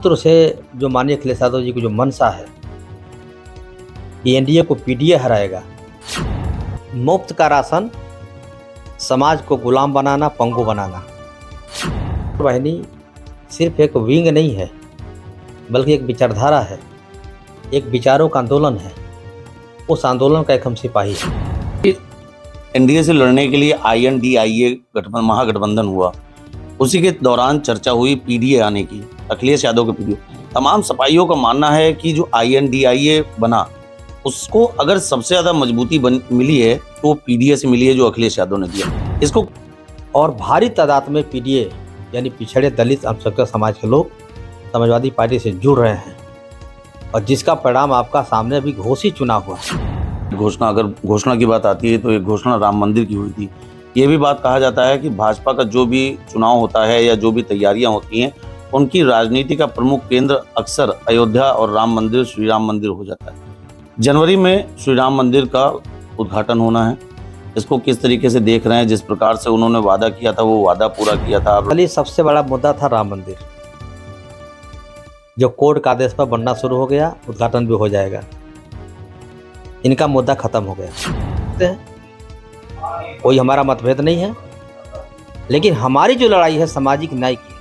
सूत्र से जो माननीय अखिलेश यादव जी की जो मंशा है कि एनडीए को पीडीए हराएगा, मुफ्त का राशन, समाज को गुलाम बनाना, पंगु बनाना। वाहिनी सिर्फ एक विंग नहीं है बल्कि एक विचारधारा है, एक विचारों का आंदोलन है। उस आंदोलन का एक हम सिपाही है। एनडीए से लड़ने के लिए INDIA महागठबंधन हुआ, उसी के दौरान चर्चा हुई पीडीए आने की, अखिलेश यादव के पीडीए। तमाम सपाइयों का मानना है कि जो INDIA बना उसको अगर सबसे ज्यादा मजबूती मिली है तो वो पीडीए से मिली है जो अखिलेश यादव ने दिया इसको। और भारी तादाद में पीडीए यानी पिछड़े दलित अल्पसंख्यक समाज के लोग समाजवादी पार्टी से जुड़ रहे हैं और जिसका परिणाम आपका सामने अभी घोषित चुनाव हुआ। अगर घोषणा की बात आती है तो एक घोषणा राम मंदिर की हुई थी। ये भी बात कहा जाता है कि भाजपा का जो भी चुनाव होता है या जो भी तैयारियां होती हैं उनकी राजनीति का प्रमुख केंद्र अक्सर अयोध्या और राम मंदिर, श्री राम मंदिर हो जाता है। जनवरी में श्री राम मंदिर का उद्घाटन होना है, इसको किस तरीके से देख रहे हैं? जिस प्रकार से उन्होंने वादा किया था वो वादा पूरा किया था। पहले सबसे बड़ा मुद्दा था राम मंदिर, जो कोर्ट का आदेश पर बनना शुरू हो गया, उद्घाटन भी हो जाएगा। इनका मुद्दा खत्म हो गया, कोई हमारा मतभेद नहीं है, लेकिन हमारी जो लड़ाई है सामाजिक न्याय की।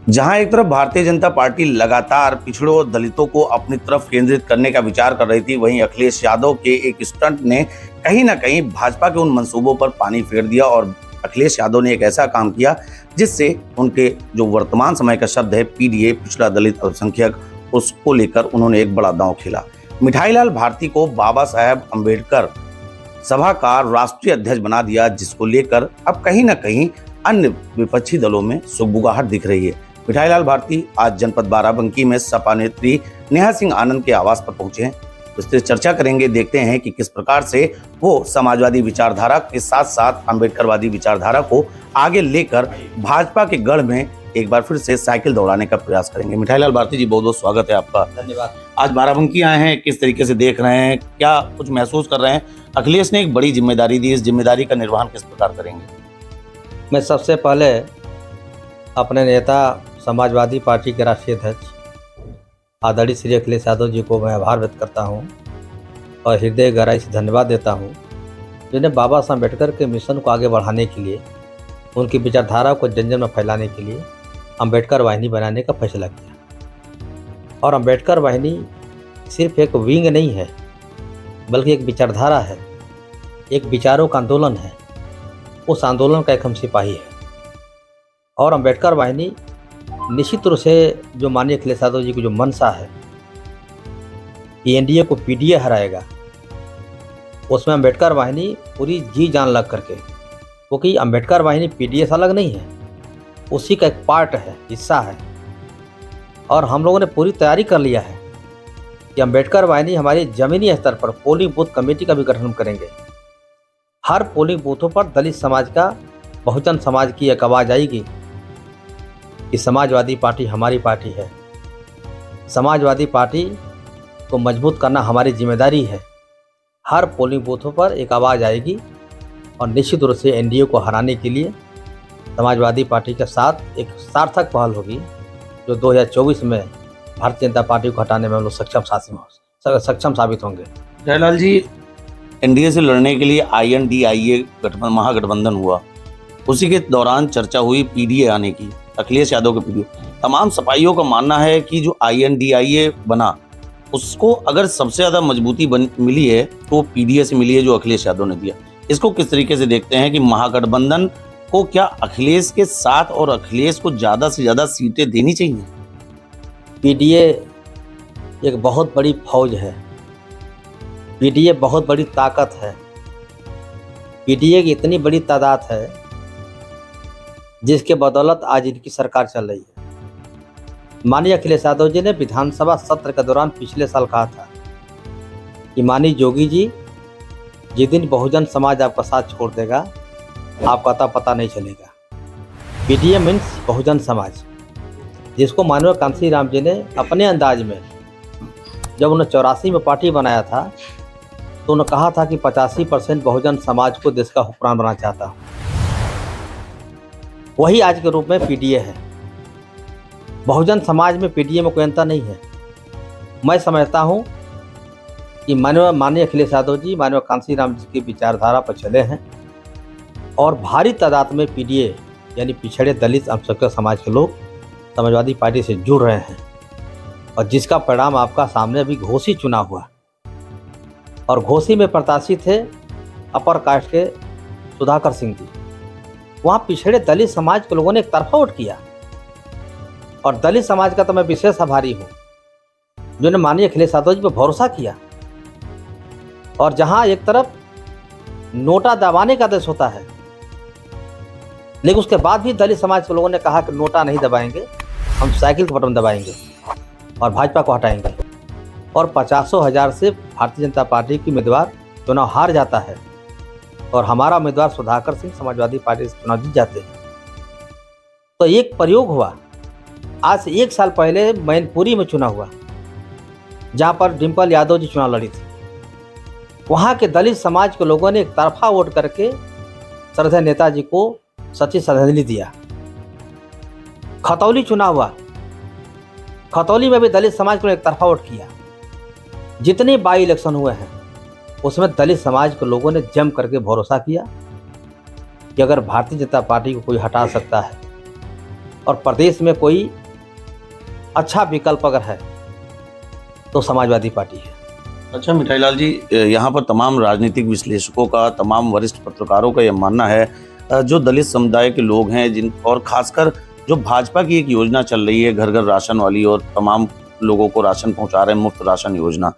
जहां एक तरफ भारतीय जनता पार्टी लगातार पिछड़ों और दलितों को अपनी तरफ केंद्रित करने का विचार कर रही थी, वहीं अखिलेश यादव के एक स्टंट ने कहीं ना कहीं भाजपा के उन मंसूबों पर पानी फेर दिया और अखिलेश यादव ने एक ऐसा काम किया जिससे उनके जो वर्तमान समय का शब्द है पीडीए, पिछड़ा दलित अल्पसंख्यक, उसको लेकर उन्होंने एक बड़ा दांव खेला। मिठाईलाल भारती को बाबा साहेब अम्बेडकर सभा का राष्ट्रीय अध्यक्ष बना दिया, जिसको लेकर अब कहीं ना कहीं अन्य विपक्षी दलों में सुगबुगाहट दिख रही है। मिठाईलाल भारती आज जनपद बाराबंकी में सपा नेत्री नेहा सिंह आनंद के आवास पर पहुंचे हैं। इससे चर्चा करेंगे, देखते हैं कि किस प्रकार से वो समाजवादी विचारधारा के साथ साथ अम्बेडकरवादी विचारधारा को आगे लेकर भाजपा के गढ़ में एक बार फिर से साइकिल दौड़ाने का प्रयास करेंगे। मिठाईलाल भारती जी, बहुत बहुत स्वागत है आपका। धन्यवाद। आज बाराबंकी आए हैं, किस तरीके से देख रहे हैं, क्या कुछ महसूस कर रहे हैं? अखिलेश ने एक बड़ी जिम्मेदारी दी, इस जिम्मेदारी का निर्वहन किस प्रकार करेंगे? मैं सबसे पहले अपने नेता, समाजवादी पार्टी के राष्ट्रीय अध्यक्ष आदरणीय श्री अखिलेश यादव जी को मैं आभार व्यक्त करता हूं और हृदय गहराई से धन्यवाद देता हूं, जिन्हें बाबा साहब अम्बेडकर के मिशन को आगे बढ़ाने के लिए, उनकी विचारधारा को जन जन में फैलाने के लिए अम्बेडकर वाहिनी बनाने का फैसला किया। और अम्बेडकर वाहिनी सिर्फ एक विंग नहीं है बल्कि एक विचारधारा है, एक विचारों का आंदोलन है। उस आंदोलन का एक हम सिपाही है। और अम्बेडकर वाहिनी निश्चित रूप से जो माननीय अखिलेश यादव जी की जो मंशा है कि एनडीए को पीडीए हराएगा, उसमें अम्बेडकर वाहिनी पूरी जी जान लग करके, क्योंकि अम्बेडकर वाहिनी पीडीए से अलग नहीं है, उसी का एक पार्ट है, हिस्सा है। और हम लोगों ने पूरी तैयारी कर लिया है कि अम्बेडकर वाहिनी हमारी ज़मीनी स्तर पर पोलिंग बूथ कमेटी का भी गठन करेंगे। हर पोलिंग बूथों पर दलित समाज का, बहुजन समाज की एक आवाज़ आएगी कि समाजवादी पार्टी हमारी पार्टी है। समाजवादी पार्टी को मजबूत करना हमारी जिम्मेदारी है। हर पोलिंग बूथों पर एक आवाज़ आएगी और निश्चित रूप से एनडीए को हराने के लिए समाजवादी पार्टी के साथ एक सार्थक पहल होगी, जो 2024 में भारतीय जनता पार्टी को हटाने में हम लोग सक्षम साबित होंगे। जयलाल जी, एनडीए से लड़ने के लिए INDIA महागठबंधन हुआ, उसी के दौरान चर्चा हुई पीडीए आने की, अखिलेश यादव के पीडीए। तमाम सपाइयों का मानना है कि जो INDIA बना उसको अगर सबसे ज्यादा मजबूती मिली है तो वो पीडीए से मिली है जो अखिलेश यादव ने दिया। इसको किस तरीके से देखते हैं कि महागठबंधन को क्या अखिलेश के साथ और अखिलेश को ज्यादा से ज्यादा सीटें देनी चाहिए? पीडीए एक बहुत बड़ी फौज है, पीडीए बहुत बड़ी ताकत है। पीडीए की इतनी बड़ी तादाद है जिसके बदौलत आज इनकी सरकार चल रही है। माननीय अखिलेश यादव जी ने विधानसभा सत्र के दौरान पिछले साल कहा था कि माननीय योगी जी, जिस दिन बहुजन समाज आपका साथ छोड़ देगा आपका पता नहीं चलेगा। पीडीए मीन्स बहुजन समाज, जिसको माननीय कांसी राम जी ने अपने अंदाज में, जब उन्होंने 84 में पार्टी बनाया था तो उन्होंने कहा था कि 85% बहुजन समाज को देश का हुक्मरान बनाना चाहता हूँ। वही आज के रूप में पीडीए है। बहुजन समाज में पीडीए में कोई अंतर नहीं है। मैं समझता हूँ कि माननीय अखिलेश यादव जी माननीय कांसी राम जी की विचारधारा पर चले हैं और भारी तादाद में पीडीए यानी पिछड़े दलित अल्पसंख्यक समाज के लोग समाजवादी पार्टी से जुड़ रहे हैं और जिसका परिणाम आपका सामने अभी घोसी चुनाव हुआ और घोसी में प्रत्याशी थे अपर कास्ट के सुधाकर सिंह जी। वहाँ पिछड़े दलित समाज के लोगों ने एक तरफा वोट किया और दलित समाज का तो मैं विशेष आभारी हूँ जिन्होंने माननीय अखिलेश यादव जी पर भरोसा किया। और जहाँ एक तरफ नोटा दबाने का आदेश होता है लेकिन उसके बाद भी दलित समाज के लोगों ने कहा कि नोटा नहीं दबाएंगे, हम साइकिल का बटन दबाएंगे और भाजपा को हटाएंगे और 50,000 से भारतीय जनता पार्टी की उम्मीदवार चुनाव हार जाता है और हमारा उम्मीदवार सुधाकर सिंह समाजवादी पार्टी से चुनाव जीत जाते हैं। तो एक प्रयोग हुआ, आज से 1 साल पहले मैनपुरी में चुनाव हुआ जहाँ पर डिम्पल यादव जी चुनाव लड़ी थी। वहाँ के दलित समाज के लोगों ने एक तरफा वोट करके श्रद्धेय नेताजी को सच्ची श्रद्धांजलि दिया। खतौली चुनाव हुआ, खतौली में भी दलित समाज को एक तरफा वोट किया। जितने बाई इलेक्शन हुए हैं उसमें दलित समाज के लोगों ने जम करके भरोसा किया कि अगर भारतीय जनता पार्टी को कोई हटा सकता है और प्रदेश में कोई अच्छा विकल्प अगर है तो समाजवादी पार्टी है। अच्छा मिठाईलाल जी, यहाँ पर तमाम राजनीतिक विश्लेषकों का, तमाम वरिष्ठ पत्रकारों का यह मानना है जो दलित समुदाय के लोग हैं जिन और खासकर जो भाजपा की एक योजना चल रही है घर घर राशन वाली और तमाम लोगों को राशन पहुंचा रहे हैं, मुफ्त राशन योजना,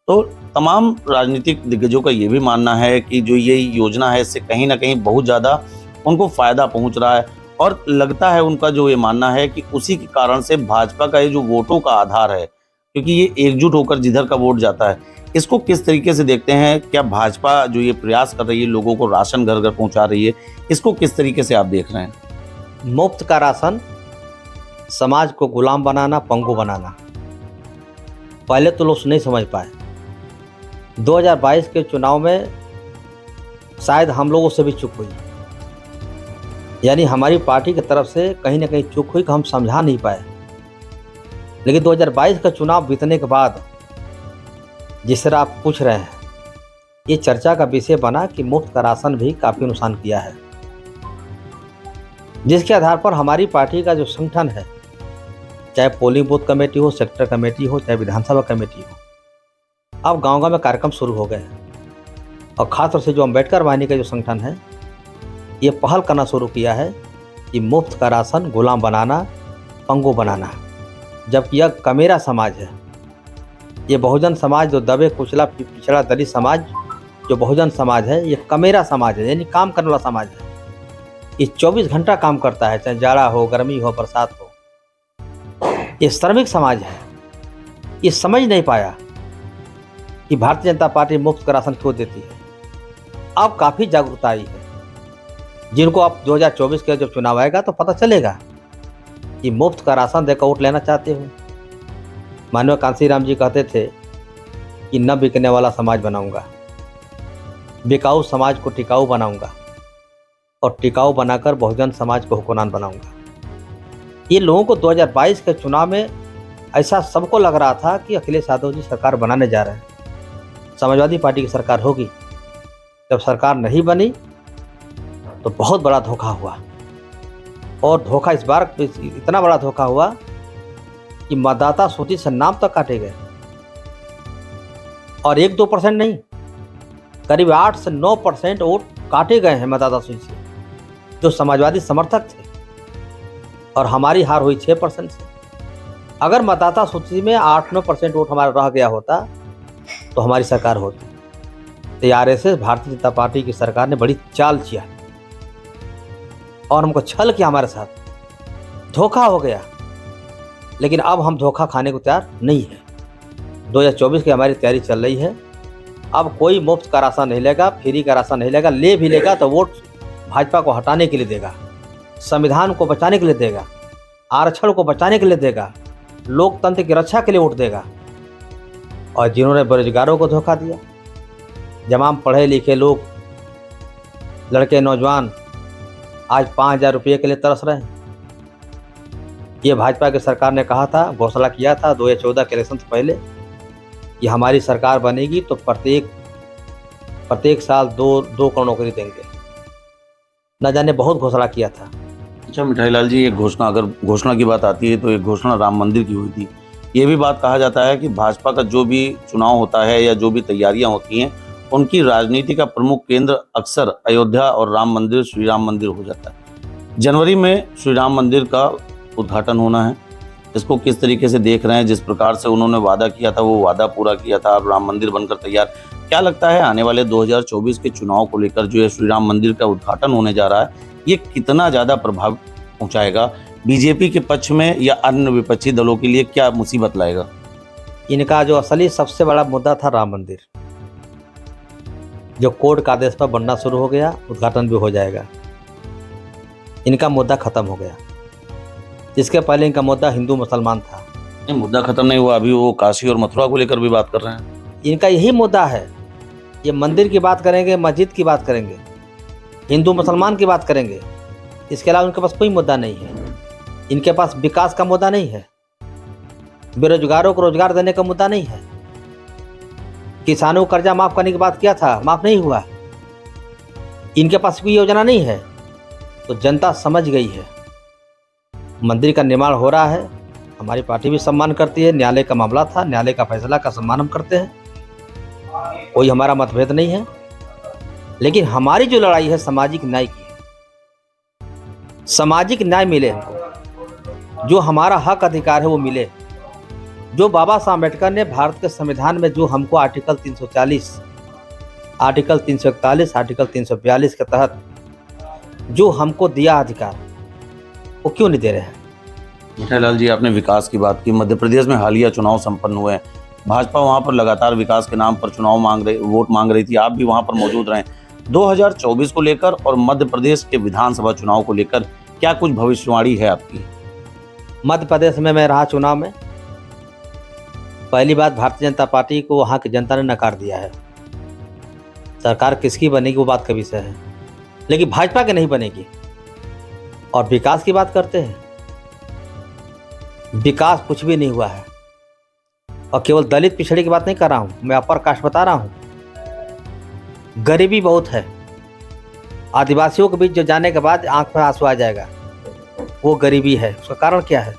तो तमाम राजनीतिक दिग्गजों का ये भी मानना है कि जो ये योजना है इससे कहीं ना कहीं बहुत ज़्यादा उनको फ़ायदा पहुंच रहा है और लगता है उनका जो ये मानना है कि उसी के कारण से भाजपा का ये जो वोटों का आधार है, क्योंकि ये एकजुट होकर जिधर का वोट जाता है, इसको किस तरीके से देखते हैं? क्या भाजपा जो ये प्रयास कर रही है लोगों को राशन घर घर पहुंचा रही है, इसको किस तरीके से आप देख रहे हैं? मुफ्त का राशन समाज को गुलाम बनाना, पंगु बनाना, पहले तो लोग नहीं समझ पाए। 2022 के चुनाव में शायद हम लोगों से भी चूक हुई, यानी हमारी पार्टी की तरफ से कहीं ना कहीं चूक हुई कि हम समझा नहीं पाए। लेकिन 2022 का चुनाव बीतने के बाद जिस तरह आप पूछ रहे हैं, ये चर्चा का विषय बना कि मुफ्त का राशन भी काफ़ी नुकसान किया है, जिसके आधार पर हमारी पार्टी का जो संगठन है, चाहे पोलिंग बूथ कमेटी हो, सेक्टर कमेटी हो, चाहे विधानसभा कमेटी हो, अब गांव-गांव में कार्यक्रम शुरू हो गए और खासतौर से जो अम्बेडकर वाहिनी का जो संगठन है, ये पहल करना शुरू किया है कि मुफ्त का राशन गुलाम बनाना, पंगु बनाना। जबकि यह कमेरा समाज है, ये बहुजन समाज जो दबे कुचला पिछड़ा दलित समाज जो बहुजन समाज है, ये कमेरा समाज है, यानी काम करने वाला समाज है। ये 24 घंटा काम करता है, चाहे जाड़ा हो, गर्मी हो, बरसात हो। ये श्रमिक समाज है। ये समझ नहीं पाया कि भारतीय जनता पार्टी मुफ्त का राशन क्यों देती है। अब काफ़ी जागरूकता आई है, जिनको अब 2024 के जब चुनाव आएगा तो पता चलेगा कि मुफ्त का राशन देकर वोट लेना चाहते हो। माननीय कांसी राम जी कहते थे कि न बिकने वाला समाज बनाऊंगा, बिकाऊ समाज को टिकाऊ बनाऊंगा और टिकाऊ बनाकर बहुजन समाज को हुक्मरान बनाऊंगा। ये लोगों को 2022 के चुनाव में ऐसा सबको लग रहा था कि अखिलेश यादव जी सरकार बनाने जा रहे हैं, समाजवादी पार्टी की सरकार होगी। जब सरकार नहीं बनी तो बहुत बड़ा धोखा हुआ और धोखा इस बार इतना बड़ा धोखा हुआ कि मतदाता सूची से नाम तक काटे गए और 1-2% नहीं, करीब 8 से 9% वोट काटे गए हैं मतदाता सूची से जो समाजवादी समर्थक थे और हमारी हार हुई 6% से। अगर मतदाता सूची में 8-9% वोट हमारा रह गया होता तो हमारी सरकार होती। तो आरएसएस भारतीय जनता पार्टी की सरकार ने बड़ी चाल किया और हमको छल किया, हमारे साथ धोखा हो गया। लेकिन अब हम धोखा खाने को तैयार नहीं है। 2024 की हमारी तैयारी चल रही है। अब कोई मुफ्त का राशन नहीं लेगा, फ्री का राशन नहीं लेगा, ले भी लेगा तो वोट भाजपा को हटाने के लिए देगा, संविधान को बचाने के लिए देगा, आरक्षण को बचाने के लिए देगा, लोकतंत्र की रक्षा के लिए वोट देगा। और जिन्होंने बेरोजगारों को धोखा दिया, तमाम पढ़े लिखे लोग, लड़के नौजवान आज 5,000 रुपये के लिए तरस रहे हैं। ये भाजपा की सरकार ने कहा था, घोषणा किया था 2014 के इलेक्शन से पहले कि हमारी सरकार बनेगी तो प्रत्येक साल 2 करोड़ नौकरी देंगे। न जाने बहुत घोषणा किया था। अच्छा मिठाई लाल जी, एक घोषणा, अगर घोषणा की बात आती है तो एक घोषणा राम मंदिर की हुई थी। ये भी बात कहा जाता है कि भाजपा का जो भी चुनाव होता है या जो भी तैयारियां होती हैं, उनकी राजनीति का प्रमुख केंद्र अक्सर अयोध्या और राम मंदिर, श्री राम मंदिर हो जाता है। जनवरी में श्री राम मंदिर का उद्घाटन होना है। इसको किस तरीके से देख रहे हैं? जिस प्रकार से उन्होंने वादा किया था वो वादा पूरा किया था, अब राम मंदिर बनकर तैयार। क्या लगता है आने वाले 2024 के चुनाव को लेकर जो है श्री राम मंदिर का उद्घाटन होने जा रहा है, ये कितना ज्यादा प्रभाव पहुंचाएगा बीजेपी के पक्ष में या अन्य विपक्षी दलों के लिए? क्या मुसीबत लाएगा? इनका जो असली सबसे बड़ा मुद्दा था राम मंदिर, जो कोर्ट का आदेश पर बनना शुरू हो गया, उद्घाटन भी हो जाएगा। इनका मुद्दा खत्म हो गया। इसके पहले इनका मुद्दा हिंदू मुसलमान था। ये मुद्दा खत्म नहीं हुआ, अभी वो काशी और मथुरा को लेकर भी बात कर रहे हैं। इनका यही मुद्दा है। ये मंदिर की बात करेंगे, मस्जिद की बात करेंगे, हिंदू मुसलमान की बात करेंगे, इसके अलावा उनके पास कोई मुद्दा नहीं है। इनके पास विकास का मुद्दा नहीं है, बेरोजगारों को रोजगार देने का मुद्दा नहीं है, किसानों को कर्जा माफ करने की बात किया था, माफ नहीं हुआ। इनके पास कोई योजना नहीं है। तो जनता समझ गई है। मंदिर का निर्माण हो रहा है, हमारी पार्टी भी सम्मान करती है। न्यायालय का मामला था, न्यायालय का फैसला का सम्मान हम करते हैं, कोई हमारा मतभेद नहीं है। लेकिन हमारी जो लड़ाई है सामाजिक न्याय की है। सामाजिक न्याय मिले हमको, जो हमारा हक अधिकार है वो मिले। जो बाबा साहब अम्बेडकर ने भारत के संविधान में जो हमको आर्टिकल 340, आर्टिकल 341, आर्टिकल 342 के तहत जो हमको दिया अधिकार, वो क्यों नहीं दे रहे हैं? मिठाई लाल जी, आपने विकास की बात की। मध्य प्रदेश में हालिया चुनाव संपन्न हुए हैं। भाजपा वहां पर लगातार विकास के नाम पर वोट मांग रही थी। आप भी वहां पर मौजूद रहे। 2024 को लेकर और मध्य प्रदेश के विधानसभा चुनाव को लेकर क्या कुछ भविष्यवाणी है आपकी? मध्य प्रदेश में मैं रहा चुनाव में। पहली बात, भारतीय जनता पार्टी को वहाँ की जनता ने नकार दिया है। सरकार किसकी बनेगी वो बात का विषय है, लेकिन भाजपा की नहीं बनेगी। और विकास की बात करते हैं, विकास कुछ भी नहीं हुआ है। और केवल दलित पिछड़े की बात नहीं कर रहा हूँ, मैं अपर कास्ट बता रहा हूँ। गरीबी बहुत है। आदिवासियों के बीच जो जाने के बाद आंख में आंसू आ जाएगा, वो गरीबी है। उसका कारण क्या है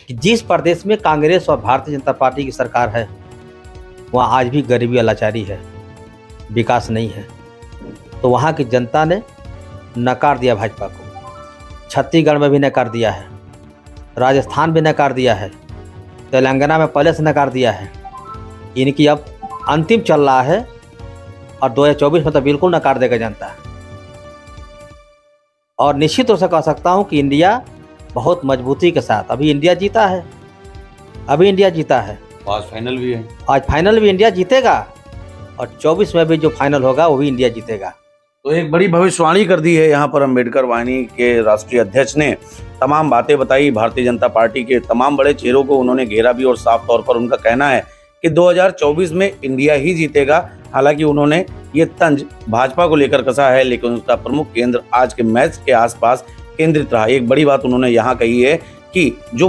कि जिस प्रदेश में कांग्रेस और भारतीय जनता पार्टी की सरकार है, वहाँ आज भी गरीबी और लाचारी है, विकास नहीं है। तो वहाँ की जनता ने नकार दिया भाजपा को। छत्तीसगढ़ में भी नकार दिया है, राजस्थान भी नकार दिया है, तेलंगाना में पहले से नकार दिया है। इनकी अब अंतिम चल रहा है और 2024 में तो बिल्कुल नकार देगा जनता। और निश्चित रूप से कह सकता हूं कि इंडिया बहुत मजबूती के साथ, अभी इंडिया जीता है, अभी इंडिया जीता है। आज फाइनल भी है। आज फाइनल भी इंडिया जीतेगा और 24 में भी जो फाइनल होगा वो भी इंडिया जीतेगा। तो एक बड़ी भविष्यवाणी कर दी है यहाँ पर अम्बेडकर वाहिनी के राष्ट्रीय अध्यक्ष ने। तमाम बातें बताई, भारतीय जनता पार्टी के तमाम बड़े चेहरों को उन्होंने घेरा भी और साफ तौर पर उनका कहना है कि 2024 में इंडिया ही जीतेगा। हालांकि उन्होंने ये तंज भाजपा को लेकर कसा है, लेकिन उसका प्रमुख केंद्र आज के मैच के आसपास केंद्रित रहा। एक बड़ी बात उन्होंने यहाँ कही है कि जो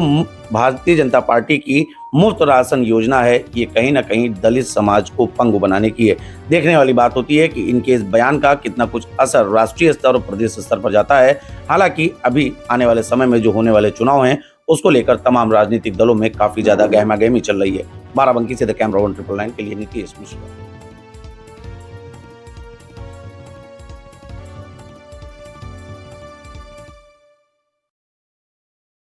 भारतीय जनता पार्टी की मुफ्त राशन योजना है, ये कहीं ना कहीं दलित समाज को पंगु बनाने की है। देखने वाली बात होती है कि इनके इस बयान का कितना कुछ असर राष्ट्रीय स्तर और प्रदेश स्तर पर जाता है। हालांकि अभी आने वाले समय में जो होने वाले चुनाव हैं, उसको लेकर तमाम राजनीतिक दलों में काफी ज्यादा गहमा गहमी चल रही है। बाराबंकी से द कैमरा 199 के लिए नीतीश मिश्रा।